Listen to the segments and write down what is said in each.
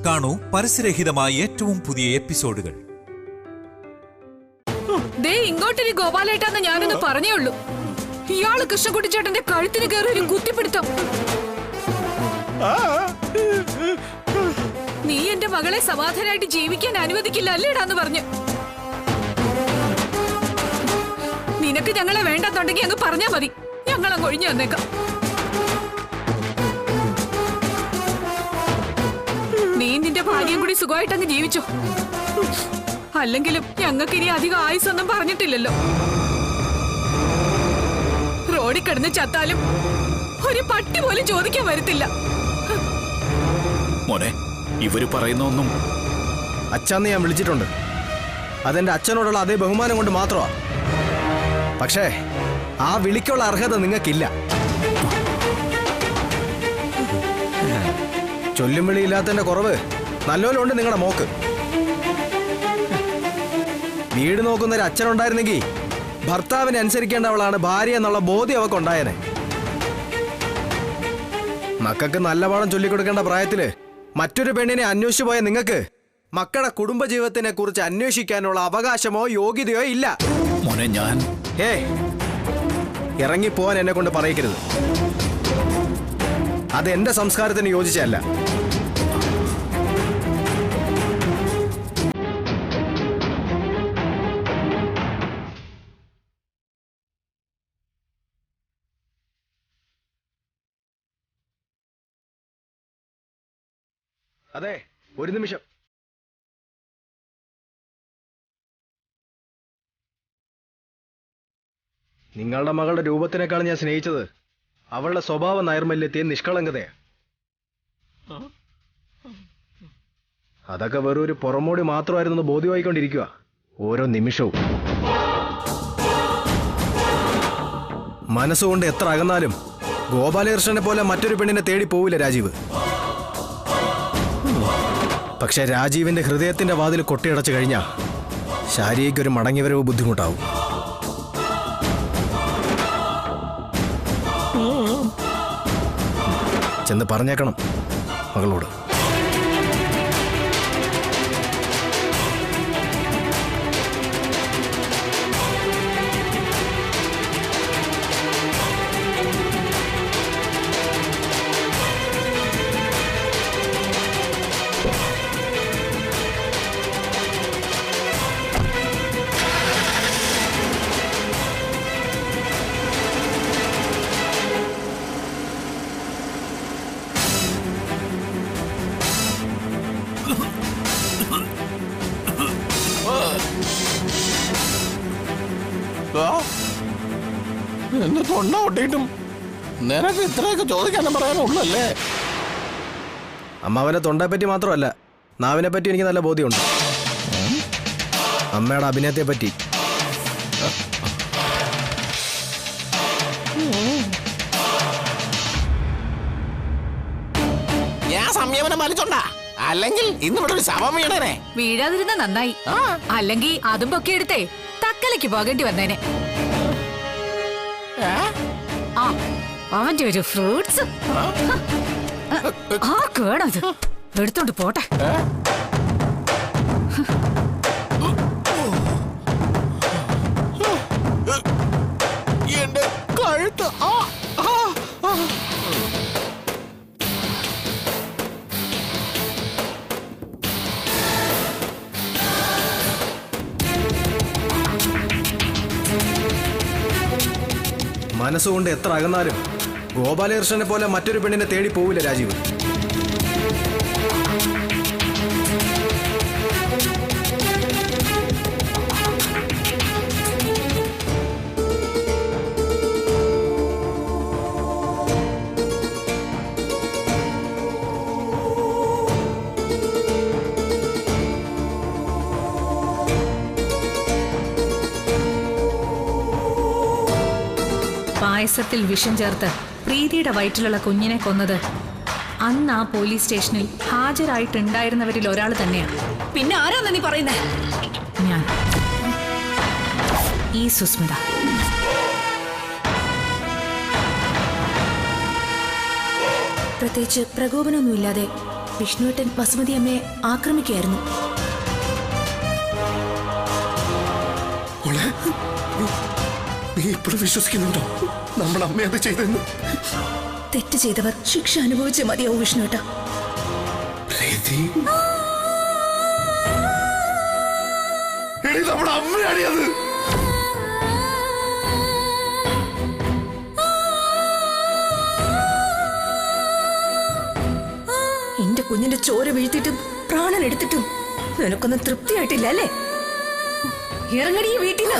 കാണൂ പരസ്യരഹിതമായ ഏറ്റവും പുതിയ എപ്പിസോഡുകൾ. ഇങ്ങോട്ടൊരു ഗോപാലേട്ടാന്ന് ഞാനൊന്ന് പറഞ്ഞേ ഉള്ളൂ. ഇയാള് കൃഷ്ണൻകുട്ടിച്ചേട്ടന്റെ കഴുത്തിന് കയറി ഒരു കുത്തിപ്പിടുത്തം. നീ എന്റെ മകളെ സമാധാനമായിട്ട് ജീവിക്കാൻ അനുവദിക്കില്ല അല്ലേടാന്ന് പറഞ്ഞു. നിനക്ക് ഞങ്ങളെ വേണ്ടെന്നുണ്ടെങ്കിൽ അങ്ങ് പറഞ്ഞാ മതി, ഞങ്ങളങ്ങ് ഒഴിഞ്ഞു വന്നേക്കാം. നീ നിന്റെ ഭാര്യയും കൂടി സുഖമായിട്ടങ്ങ് ജീവിച്ചോ. അല്ലെങ്കിലും ഞങ്ങൾക്ക് ഇനി അധികം ആയുസൊന്നും പറഞ്ഞിട്ടില്ലല്ലോ. റോഡിൽ കിടന്ന് ചത്താലും ഒരു പട്ടി പോലും ചോദിക്കാൻ വരത്തില്ല. മോനെ, ഇവര് പറയുന്നൊന്നും അച്ഛന്ന് ഞാൻ വിളിച്ചിട്ടുണ്ട്. അതെന്റെ അച്ഛനോടുള്ള അതേ ബഹുമാനം കൊണ്ട് മാത്രമാ. പക്ഷേ ആ വിളിക്കുള്ള അർഹത നിങ്ങൾക്കില്ല. ചൊല്ലും വിളിയില്ലാത്തതിന്റെ കുറവ് നല്ലോലുണ്ട് നിങ്ങളുടെ മോക്ക്. വീട് നോക്കുന്ന ഒരു അച്ഛനുണ്ടായിരുന്നെങ്കിൽ ഭർത്താവിനെ അനുസരിക്കേണ്ടവളാണ് ഭാര്യ എന്നുള്ള ബോധ്യം അവൾക്ക് ഉണ്ടായേനെ. മക്കൾക്ക് നല്ല പാഠം ചൊല്ലിക്കൊടുക്കേണ്ട പ്രായത്തില് മറ്റൊരു പെണ്ണിനെ അന്വേഷിച്ചു പോയ നിങ്ങൾക്ക് മക്കളുടെ കുടുംബജീവിതത്തിനെ കുറിച്ച് അന്വേഷിക്കാനുള്ള അവകാശമോ യോഗ്യതയോ ഇല്ല. മോനെ, ഞാൻ ഇറങ്ങിപ്പോവാൻ എന്നെ കൊണ്ട് പറയിക്കരുത്. അത് എന്റെ സംസ്കാരത്തിന് യോജിച്ചല്ല. അതെ, ഒരു നിമിഷം. നിങ്ങളുടെ മകളുടെ രൂപത്തിനേക്കാൾ ഞാൻ സ്നേഹിച്ചത് അവളുടെ സ്വഭാവ നൈർമല്യത്തെയും നിഷ്കളങ്കതയാണ്. അതൊക്കെ വെറും ഒരു പുറമോടി മാത്രമായിരുന്നു ബോധ്യമായിക്കൊണ്ടിരിക്കുക ഓരോ നിമിഷവും. മനസ്സുകൊണ്ട് എത്ര അകന്നാലും ഗോപാലകൃഷ്ണനെ പോലെ മറ്റൊരു പെണ്ണിനെ തേടി പോവില്ല രാജീവ്. പക്ഷെ രാജീവിന്റെ ഹൃദയത്തിന്റെ വാതിൽ കൊട്ടിയടച്ചു കഴിഞ്ഞാൽ ശാരീരിക ഒരു മടങ്ങിവരവ് ബുദ്ധിമുട്ടാവും. ചെന്ന് പറഞ്ഞേക്കണം മകളോട്. എന്റെ തൊണ്ട ഒട്ടിയിട്ടും നിനക്ക് ഇത്രയൊക്കെ ചോദിക്കാനും പറയാനുള്ളല്ലേ? അമ്മാവനെ തൊണ്ടയെപ്പറ്റി മാത്രമല്ല, നാവിനെ പറ്റി എനിക്ക് നല്ല ബോധ്യമുണ്ട്. അമ്മയുടെ അഭിനയത്തെ പറ്റി. ഞാൻ സംയമനം പാലിച്ചോണ്ടാ, അല്ലെങ്കിൽ ഇന്നിവിടെ ഒരു ശവം വീണേനെ. വീഴാതിരുന്ന നന്നായി, അല്ലെങ്കിൽ അതും പൊക്കി എടുത്തേ തക്കലയ്ക്ക് പോകേണ്ടി വന്നേനെ. അവന്റെ ഒരു ഫ്രൂട്ട്സ് കേടത് എടുത്തോണ്ട് പോട്ടെ. എന്റെ കഴുത്ത് മനസ്സുകൊണ്ട് എത്ര അകന്നാലും ഗോപാലകൃഷ്ണനെ പോലെ മറ്റൊരു പെണ്ണിനെ തേടി പോവില്ല രാജീവ്. പായസത്തിൽ വിഷം ചേർത്ത് പ്രീതിയുടെ വയറ്റിലുള്ള കുഞ്ഞിനെ കൊന്നത് അന്ന് ആ പോലീസ് സ്റ്റേഷനിൽ ഹാജരായിട്ടുണ്ടായിരുന്നവരിൽ ഒരാൾ തന്നെയാണ്. പിന്നെ ആരാന്ന് നീ പറയുന്നേ? ഞാൻ, ഈ സുസ്മിത. പ്രത്യേകിച്ച് പ്രകോപനമൊന്നുമില്ലാതെ വിഷ്ണുവേട്ടൻ വസുമതി അമ്മയെ ആക്രമിക്കുകയായിരുന്നു. നീ ഇപ്പോഴും വിശ്വസിക്കുന്നുണ്ടോ നമ്മൾ അമ്മ അത് ചെയ്തെന്ന്? തെറ്റ് ചെയ്തവർ ശിക്ഷ അനുഭവിച്ചേ മതിയാവും വിഷ്ണുവേട്ട. നമ്മുടെ അമ്മയാണ് അത്. എന്റെ കുഞ്ഞിന്റെ ചോര വീഴ്ത്തിട്ടും പ്രാണൻ എടുത്തിട്ടും നിനക്കൊന്നും തൃപ്തിയായിട്ടില്ല അല്ലേ? ഇറങ്ങടി ഈ വീട്ടിൽ.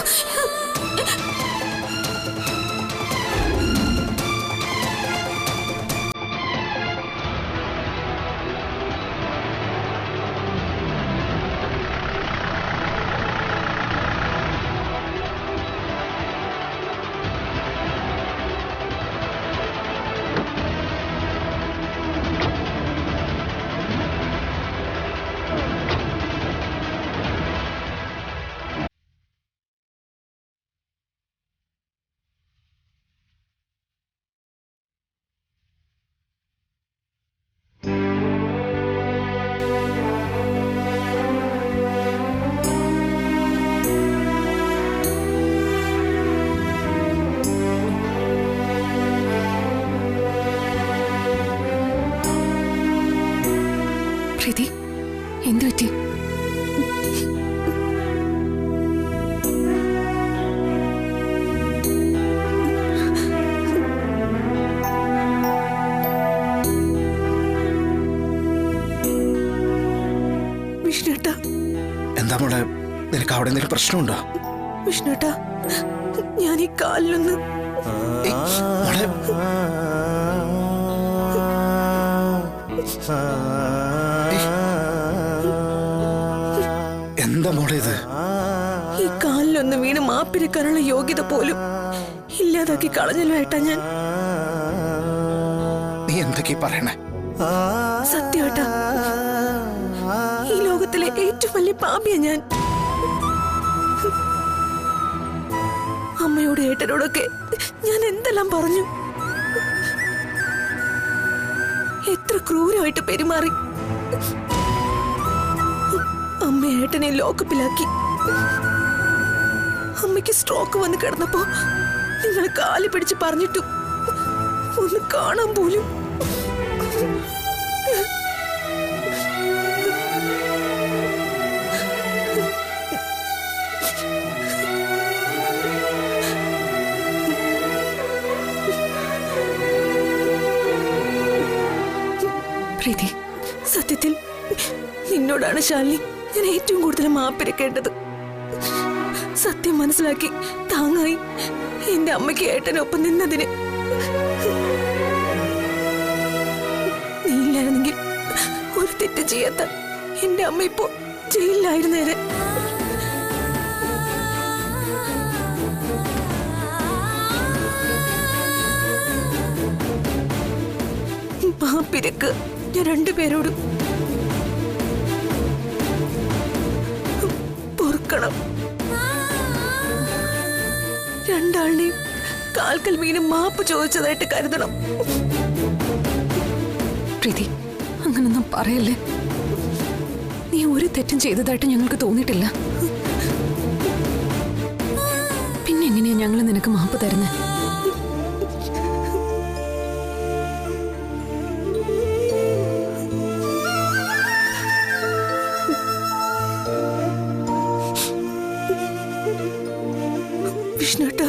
പ്രീതി, എന്തു പറ്റി? വിഷ്ണുട്ട, എന്താ മോളെ, നിനക്ക് അവിടെ എന്തെങ്കിലും പ്രശ്നമുണ്ടോ? വിഷ്ണുട്ട, ഞാൻ ഈ കാലിലൊന്ന് എന്താ മോളെ ഇത്? ഈ കാലിലൊന്ന് വീണ് മാപ്പിരക്കാനുള്ള യോഗ്യത പോലും ഇല്ലാതാക്കി കളഞ്ഞല്ലോ ഏട്ടാ ഞാൻ. നീ എന്തൊക്കെ പറയണേ? സത്യേട്ടാ, ഈ ലോകത്തിലെ ഏറ്റവും വലിയ പാപിയാ ഞാൻ. അമ്മയോട് ഏട്ടനോടൊക്കെ ഞാൻ എന്തെല്ലാം പറഞ്ഞു, എത്ര ക്രൂരമായിട്ട് പെരുമാറി. അമ്മ ഏട്ടനെ ലോക്കപ്പിലാക്കി. അമ്മയ്ക്ക് സ്ട്രോക്ക് വന്ന് കിടന്നപ്പോ നിങ്ങൾ കാലി പിടിച്ച് പറഞ്ഞിട്ടും ഒന്ന് കാണാൻ പോലും. പ്രീതി, സത്യത്തിൽ നിന്നോടാണ് ശാലിനി ഞാൻ ഏറ്റവും കൂടുതൽ മാപ്പിരക്കേണ്ടത്. സത്യം മനസ്സിലാക്കി താങ്ങായി എന്റെ അമ്മയ്ക്ക് ഏട്ടനൊപ്പം നിന്നതിന്. നീ ഇല്ലായിരുന്നെങ്കിൽ ഒരു തെറ്റ് ചെയ്യാത്ത എന്റെ അമ്മ ഇപ്പോ ജയിലിലായിരുന്നേരെ. മാപ്പിരക്ക് ഞാൻ രണ്ടുപേരോടും. പൊറുക്കണം. രണ്ടാളുടെയും കാൽക്കൽ വീണ് മാപ്പ് ചോദിച്ചതായിട്ട് കരുതണം. പ്രീതി, അങ്ങനൊന്നും പറയല്ലേ. നീ ഒരു തെറ്റും ചെയ്തതായിട്ട് ഞങ്ങൾക്ക് തോന്നിയിട്ടില്ല. പിന്നെ എങ്ങനെയാ ഞങ്ങൾ നിനക്ക് മാപ്പ് തരുന്നത്? വിഷ്ണുട്ടാ,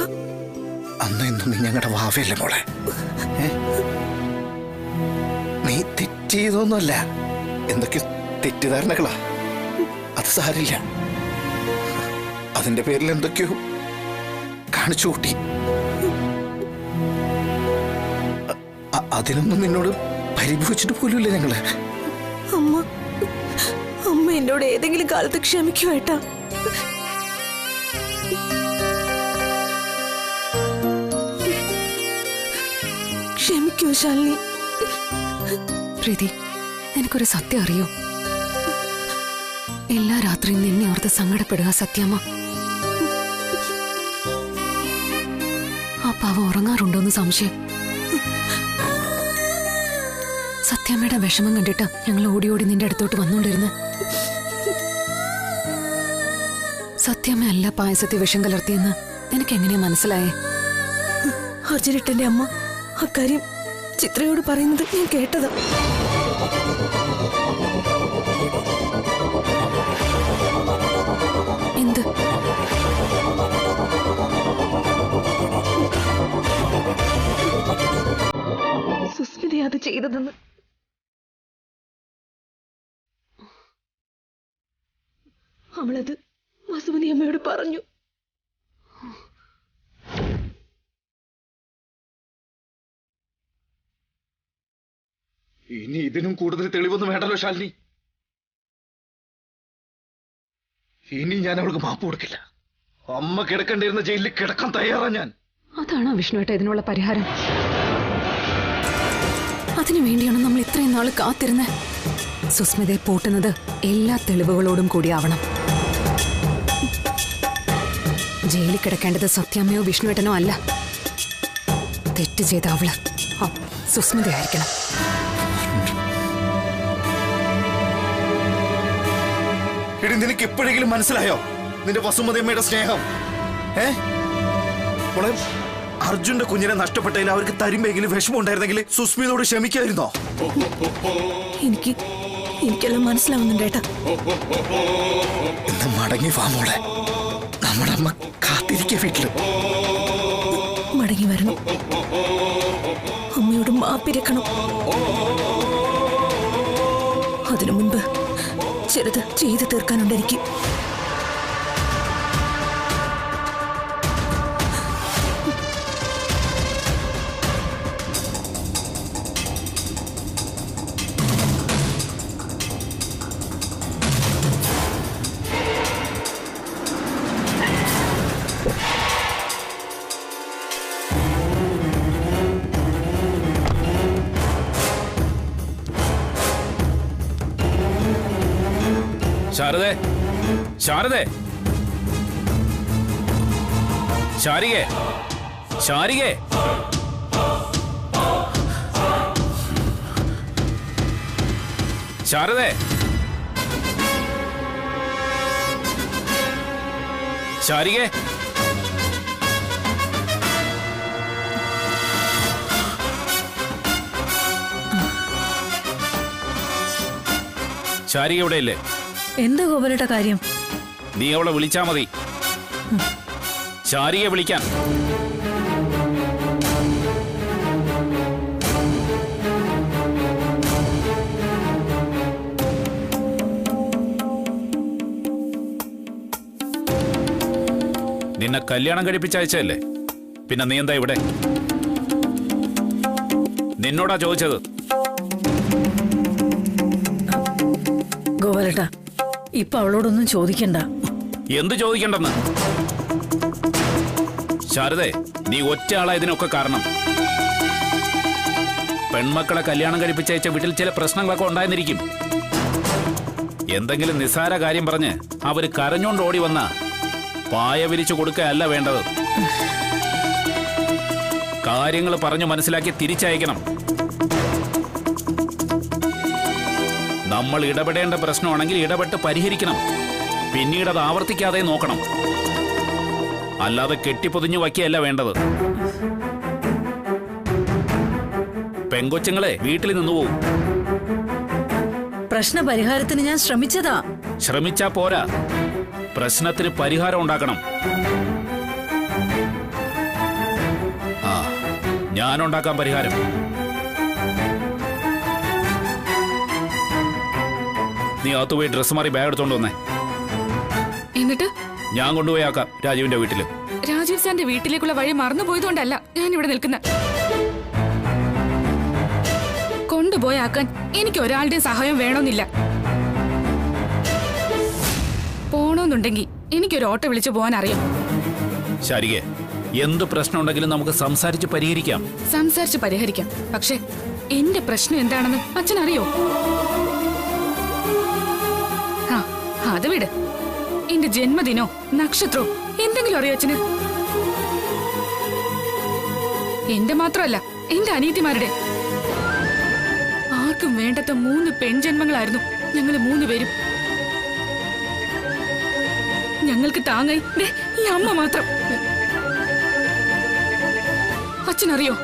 അന്ന് ഇന്നും നീ ഞങ്ങളുടെ വാവയല്ലേ മോളെ? നീ തെറ്റ് ചെയ്തൊന്നുമല്ല, എന്തൊക്കെ തെറ്റിദ്ധാരണകളാ. അത് സാരില്ല. അതിന്റെ പേരിൽ എന്തൊക്കെയോ കാണിച്ചു കൂട്ടി. അതിനൊന്നും നിന്നോട് പരിഭവിച്ചിട്ട് പോലുമില്ല ഞങ്ങള്. അമ്മ എന്നോട് ഏതെങ്കിലും കാലത്ത് ക്ഷമിക്കൂ ഏട്ടാ. ക്ഷമിക്കൂ ശാലിനി. പ്രീതി, നിനക്കൊരു സത്യം അറിയോ? എല്ലാ രാത്രിയും നിന്നെ ഓർത്ത് സങ്കടപ്പെടുക സത്യമ്മ. ആ പാവ ഉറങ്ങാറുണ്ടോന്ന് സംശയം. സത്യാമ്മയുടെ വിഷമം കണ്ടിട്ട് ഞങ്ങൾ ഓടി ഓടി നിന്റെ അടുത്തോട്ട് വന്നുകൊണ്ടിരുന്നു. സത്യാമ്മ അല്ല പായസത്തിൽ വിഷം കലർത്തിയെന്ന് നിനക്ക് എങ്ങനെയാ മനസ്സിലായേ? അർജുനേട്ടന്റെ അമ്മ അക്കാര്യം ചിത്രയോട് പറയുന്നത് ഞാൻ കേട്ടതാ. എന്ത്? സുസ്മിത അത് ചെയ്തതെന്ന് അവളത് വസുമതി അമ്മയോട് പറഞ്ഞു. ഇനി ഇതിനും കൂടുതൽ തെളിവൊന്നും വേണ്ടല്ലോ ശാലിനി. ഇനി ഞാൻ അവൾക്ക് മാപ്പ് കൊടുക്കില്ല. അമ്മ കിടക്കേണ്ടിരുന്ന ജയിലിൽ കിടക്കാൻ തയ്യാറാ ഞാൻ. അതാണോ വിഷ്ണുവേട്ട ഇതിനുള്ള പരിഹാരം? അതിനു വേണ്ടിയാണ് നമ്മൾ ഇത്രയും നാള് കാത്തിരുന്നത്. സുസ്മിതയെ പൂട്ടുന്നത് എല്ലാ തെളിവുകളോടും കൂടിയാവണം. ജയിലിൽ കിടക്കേണ്ടത് സത്യാമ്മയോ വിഷ്ണുവേട്ടനോ അല്ല. തെറ്റ് ചെയ്ത അവള് സുസ്മിതയായിരിക്കണം. എടി, നിനക്ക് എപ്പോഴെങ്കിലും മനസ്സിലായോ നിന്റെ വസുമതിയമ്മയുടെ സ്നേഹം? മോളെ, അർജുന്റെ കുഞ്ഞിനെ നഷ്ടപ്പെട്ടതിൽ അവർക്ക് തരുമ്പെങ്കിലും വിഷമം ഉണ്ടായിരുന്നെങ്കിൽ സുസ്മിതയോട് ക്ഷമിക്കായിരുന്നോ? എനിക്കെല്ലാം മനസ്സിലാവുന്നുണ്ട് ഏട്ടാ. ഇന്ന് മടങ്ങി വാ മോളെ. നമ്മുടെ അമ്മ കാത്തിരിക്കുക വീട്ടില്. മടങ്ങി വരണം. അമ്മയോട് മാപ്പിരക്കണം. അതിനു മുൻപ് ചെറുത് ചെയ്തു തീർക്കാനുണ്ട് എനിക്ക്. ശാരദേ, ശാരദേ, ശാരികേ, ശാരികേ, ശാരദേ, ശാരികേ, ശാരിക ഇവിടെ ഇല്ലേ? എന്താ ഗോപാലേട്ട കാര്യം? നീ അവളെ വിളിച്ചാ മതി. ശാരികയെ വിളിക്കാൻ. നിന്നെ കല്യാണം കഴിപ്പിച്ചയച്ചല്ലേ, പിന്നെ നീ എന്താ ഇവിടെ? നിന്നോടാ ചോദിച്ചത്. ഗോപാലേട്ട, ഇപ്പൊ അവളോടൊന്നും ചോദിക്കണ്ട. എന്ത് ചോദിക്കണ്ടെന്ന്? ശാരദേ, നീ ഒറ്റ ആളാ ഇതിനൊക്കെ കാരണം. പെൺമക്കളെ കല്യാണം കഴിപ്പിച്ചയച്ച വീട്ടിൽ ചില പ്രശ്നങ്ങളൊക്കെ ഉണ്ടായിരുന്നിരിക്കും. എന്തെങ്കിലും നിസ്സാര കാര്യം പറഞ്ഞ് അവര് കരഞ്ഞോണ്ട് ഓടി വന്ന പായ വിരിച്ചു കൊടുക്കുകയല്ല വേണ്ടത്. കാര്യങ്ങൾ പറഞ്ഞു മനസ്സിലാക്കി തിരിച്ചയക്കണം. നമ്മൾ ഇടപെടേണ്ട പ്രശ്നമാണെങ്കിൽ ഇടപെട്ട് പരിഹരിക്കണം. പിന്നീട് അത് ആവർത്തിക്കാതെ നോക്കണം. അല്ലാതെ കെട്ടിപ്പൊതിഞ്ഞു വയ്ക്കുകയല്ല വേണ്ടത്. പെങ്കൊച്ചുങ്ങളെ വീട്ടിൽ നിന്ന് പോവും. പ്രശ്ന പരിഹാരത്തിന് ഞാൻ ശ്രമിച്ചതാ. ശ്രമിച്ചാ പോരാ, പ്രശ്നത്തിന് പരിഹാരം ഉണ്ടാക്കണം. ആ, ഞാനുണ്ടാക്കാം പരിഹാരം. നീ അകത്തുപോയി ഡ്രസ് മാറി ബാഗ് എടുത്തോണ്ട് വന്നേ. എന്നിട്ട് ഞാൻ കൊണ്ടുപോയി ആക്കാം രാജീവിന്റെ വീട്ടില്. രാജീവ് സാറിന്റെ വീട്ടിലേക്കുള്ള വഴി മറന്നുപോയതുകൊണ്ടല്ല ഞാൻ ഇവിടെ നിൽക്കുന്നത്. കൊണ്ടുപോയാക്കാൻ എനിക്ക് ഒരാളുടെയും സഹായം വേണമെന്നില്ല. പോണോന്നുണ്ടെങ്കിൽ എനിക്കൊരു ഓട്ടോ വിളിച്ചു പോകാൻ അറിയാം. ശാരികെ, എന്ത് പ്രശ്നം ഉണ്ടെങ്കിലും നമുക്ക് സംസാരിച്ച് പരിഹരിക്കാം. സംസാരിച്ച് പരിഹരിക്കാം. പക്ഷെ എന്റെ പ്രശ്നം എന്താണെന്ന് അച്ഛനറിയോ? അത് വിട്. എന്റെ ജന്മദിനോ നക്ഷത്രോ എന്തെങ്കിലും അറിയോ അച്ഛന്? എന്റെ മാത്രമല്ല, എന്റെ അനിയത്തിമാരുടെ. വേണ്ടത്ത 3 പെൺജന്മങ്ങളായിരുന്നു ഞങ്ങൾ 3 പേരും. ഞങ്ങൾക്ക് താങ്ങായി ഈ അമ്മ മാത്രം. അച്ഛനറിയോ,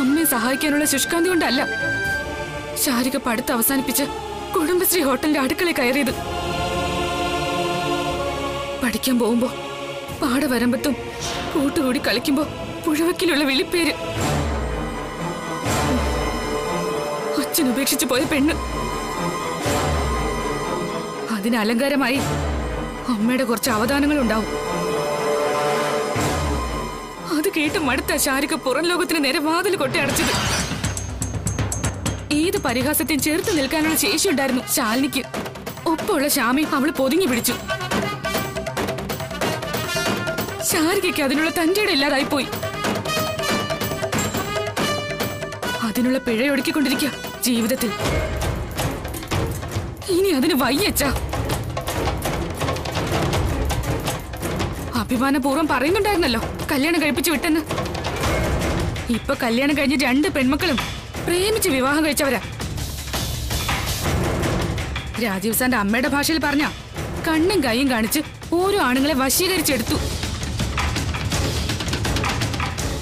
അമ്മയെ സഹായിക്കാനുള്ള ശുഷ്കാന്തി കൊണ്ടല്ല ശാരിക പഠിത്തം അവസാനിപ്പിച്ച് കുടുംബശ്രീ ഹോട്ടലിന്റെ അടുക്കളയിൽ കയറിയത്. പഠിക്കാൻ പോകുമ്പോ പാടവരമ്പത്തും കൂട്ടുകൂടി കളിക്കുമ്പോ പുഴവക്കിലുള്ള വിളിപ്പേര്. അച്ഛൻ ഉപേക്ഷിച്ചു പോയ പെണ്ണ്. അതിന് അലങ്കാരമായി അമ്മയുടെ കുറച്ച് അവദാനങ്ങൾ ഉണ്ടാവും. അത് കേട്ട് മടുത്ത ശാരിക പുറം ലോകത്തിന് നേരെ വാതിൽ കൊട്ടി അടച്ചത്. ഏത് പരിഹാസത്തെയും ചേർത്ത് നിൽക്കാനുള്ള ശേഷി ഉണ്ടായിരുന്നു ശാലിനിക്ക്. ഒപ്പമുള്ള ശ്യാമി അവള് പൊതിഞ്ഞു പിടിച്ചു. ശാരികയ്ക്ക് അതിനുള്ള തന്റെയുടെ ഇല്ലാതായിപ്പോയി. അതിനുള്ള പിഴയൊടുക്കിക്കൊണ്ടിരിക്കുക ജീവിതത്തിൽ. ഇനി അതിന് വയ്യച്ചാ. അഭിമാനപൂർവ്വം പറയുന്നുണ്ടായിരുന്നല്ലോ കല്യാണം കഴിപ്പിച്ചു വിട്ടെന്ന്. ഇപ്പൊ കല്യാണം കഴിഞ്ഞ് 2 പെൺമക്കളും പ്രേമിച്ച് വിവാഹം കഴിച്ചവരാ. രാജീവ് സാറിന്റെ അമ്മയുടെ ഭാഷയിൽ പറഞ്ഞ കണ്ണും കൈയും കാണിച്ച് ഓരോ ആണുങ്ങളെ വശീകരിച്ചെടുത്തു.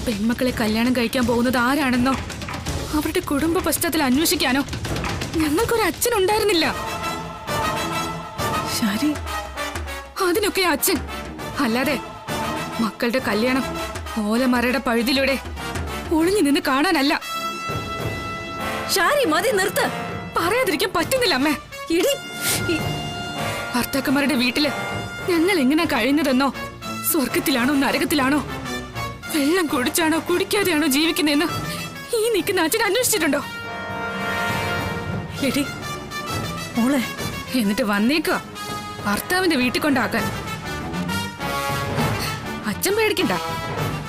പെൺമക്കളെ കല്യാണം കഴിക്കാൻ പോകുന്നത് ആരാണെന്നോ അവരുടെ കുടുംബ പശ്ചാത്തലം അന്വേഷിക്കാനോ ഞങ്ങൾക്കൊരു അച്ഛനുണ്ടായിരുന്നില്ല. ശരി, അതിനൊക്കെ അച്ഛൻ. അല്ലാതെ മക്കളുടെ കല്യാണം ഓലമരയുടെ പഴുതിലൂടെ ഒളിഞ്ഞു നിന്ന് കാണാനല്ല. ഷാരി, മതി, നിർത്ത്. പറയാതിരിക്കാൻ പറ്റുന്നില്ല അമ്മേ. ഇടി, ഭർത്താക്കന്മാരുടെ വീട്ടില് ഞങ്ങൾ എങ്ങനെ കഴിയുന്നതെന്നോ, സ്വർഗത്തിലാണോ നരകത്തിലാണോ, വെള്ളം കുടിച്ചാണോ കുടിക്കാതെയാണോ ജീവിക്കുന്നതെന്ന് ഈ നിൽക്കുന്ന അച്ഛൻ അന്വേഷിച്ചിട്ടുണ്ടോ? എടി മോളെ, എന്നിട്ട് വന്നേക്കുക ഭർത്താവിന്റെ വീട്ടിൽ കൊണ്ടാക്കാൻ. അച്ഛൻ പേടിക്കണ്ട,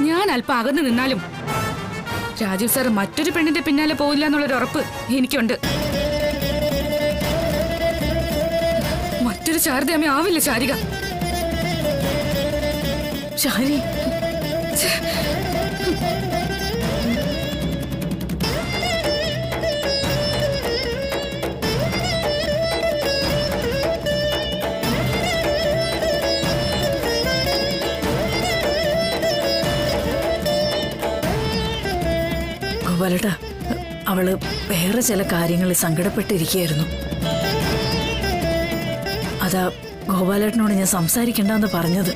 ഞാൻ അല്പം അകന്ന് നിന്നാലും രാജീവ് സാർ മറ്റൊരു പെണ്ണിന്റെ പിന്നാലെ പോയില്ല എന്നുള്ളൊരു ഉറപ്പ് എനിക്കുണ്ട്. മറ്റൊരു ശാരദാമ്മ ആവില്ല ശാരിക. ഷാരി, ഗോപാലേട്ടാ, അവള് വേറെ ചില കാര്യങ്ങളിൽ സങ്കടപ്പെട്ടിരിക്കുകയായിരുന്നു. അതാ ഗോപാലേട്ടനോട് ഞാൻ സംസാരിക്കണ്ടെന്ന് പറഞ്ഞത്.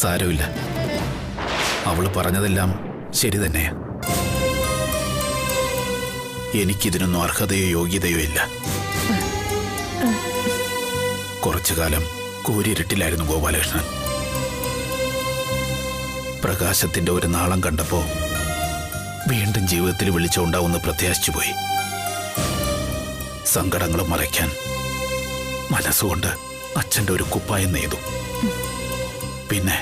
സാരമില്ല, അവള് പറഞ്ഞതെല്ലാം ശരി തന്നെയാ. എനിക്കിതിനൊന്നും അർഹതയോ യോഗ്യതയോ ഇല്ല. കുറച്ചു കാലം കൂരിരുട്ടിലായിരുന്നു ഗോപാലകൃഷ്ണൻ. പ്രകാശത്തിന്റെ ഒരു നാളം കണ്ടപ്പോ വീണ്ടും ജീവിതത്തിൽ വിളിച്ചുകൊണ്ടാവുന്ന പ്രത്യാശിച്ചുപോയി. സങ്കടങ്ങൾ മറയ്ക്കാൻ മനസ്സുകൊണ്ട് അച്ഛൻ്റെ ഒരു കുപ്പായം നെയ്തു. പിന്നെ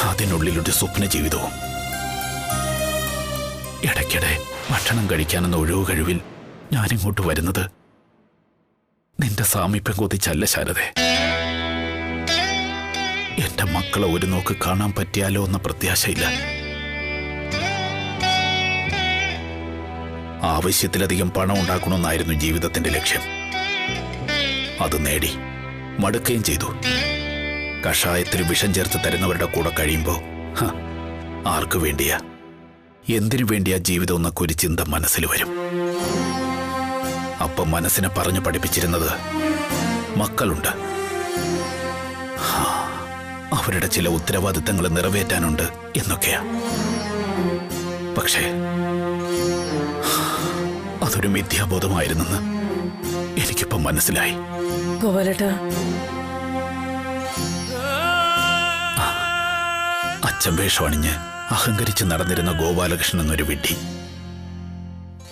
അതിനുള്ളിലൊരു സ്വപ്ന ജീവിതവും. ഇടയ്ക്കിടെ ഭക്ഷണം കഴിക്കാനെന്ന ഒഴിവ് കഴിവിൽ ഞാനിങ്ങോട്ട് വരുന്നത് നിന്റെ സാമീപ്യം കൊതിച്ചല്ല ശാരദേ. എന്റെ മക്കളെ ഒരു നോക്ക് കാണാൻ പറ്റിയാലോ എന്ന പ്രത്യാശയില്ല. ആവശ്യത്തിലധികം പണം ഉണ്ടാക്കണമെന്നായിരുന്നു ജീവിതത്തിന്റെ ലക്ഷ്യം. അത് നേടി, മടുക്കുകയും ചെയ്തു. കഷായത്തിൽ വിഷം ചേർത്ത് തരുന്നവരുടെ കൂടെ കഴിയുമ്പോൾ ആർക്കു വേണ്ടിയാ, എന്തിനു വേണ്ടിയാ ജീവിതം എന്നൊക്കെ ഒരു ചിന്ത മനസ്സിൽ വരും. അപ്പം മനസ്സിനെ പറഞ്ഞു പഠിപ്പിച്ചിരുന്നത് മക്കളുണ്ട്, അവരുടെ ചില ഉത്തരവാദിത്തങ്ങൾ നിറവേറ്റാനുണ്ട് എന്നൊക്കെയാ. പക്ഷേ അതൊരു മിഥ്യാബോധമായിരുന്നെന്ന് എനിക്കിപ്പം മനസ്സിലായി. ഗോപാലേട്ടാ, അച്ഛൻ വേഷം അണിഞ്ഞ് അഹങ്കരിച്ച് നടന്നിരുന്ന ഗോപാലകൃഷ്ണൻ എന്നൊരു വിഡ്ഢി,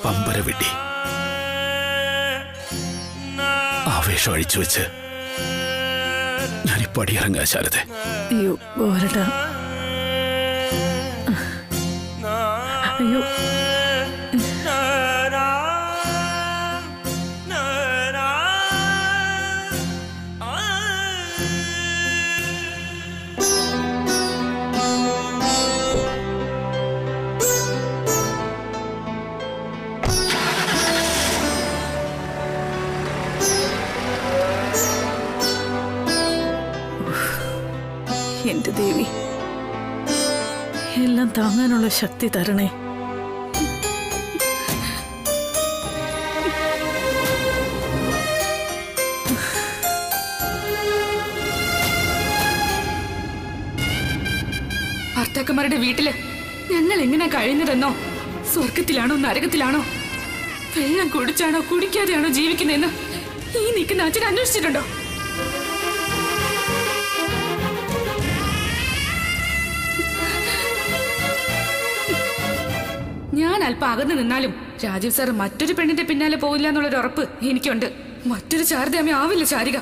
പമ്പര വിഡ്ഢി, ആവേശം അഴിച്ചു വെച്ച് ഞാനിപ്പോ അടിയിറങ്ങാ ശാരദേ. അയ്യോ ഗോപാലേട്ടാ, അയ്യോ. എന്റെ ദേവി, എല്ലാം താങ്ങാനുള്ള ശക്തി തരണേ. ഭർത്താക്കന്മാരുടെ വീട്ടില് ഞങ്ങൾ എങ്ങനെ കഴിയുന്നതെന്നോ, സ്വർഗത്തിലാണോ നരകത്തിലാണോ, വെള്ളം കുടിച്ചാണോ കുടിക്കാതെയാണോ ജീവിക്കുന്നതെന്ന് ഈ നിൽക്കുന്ന അച്ഛൻ അന്വേഷിച്ചിട്ടുണ്ടോ? ഞാൻ അല്പം അകന്നു നിന്നാലും രാജീവ് സാർ മറ്റൊരു പെണ്ണിന്റെ പിന്നാലെ പോയില്ല എന്നുള്ളൊരു ഉറപ്പ് എനിക്കുണ്ട്. മറ്റൊരു ശാരദാമ്മ ആവില്ല ശാരിക.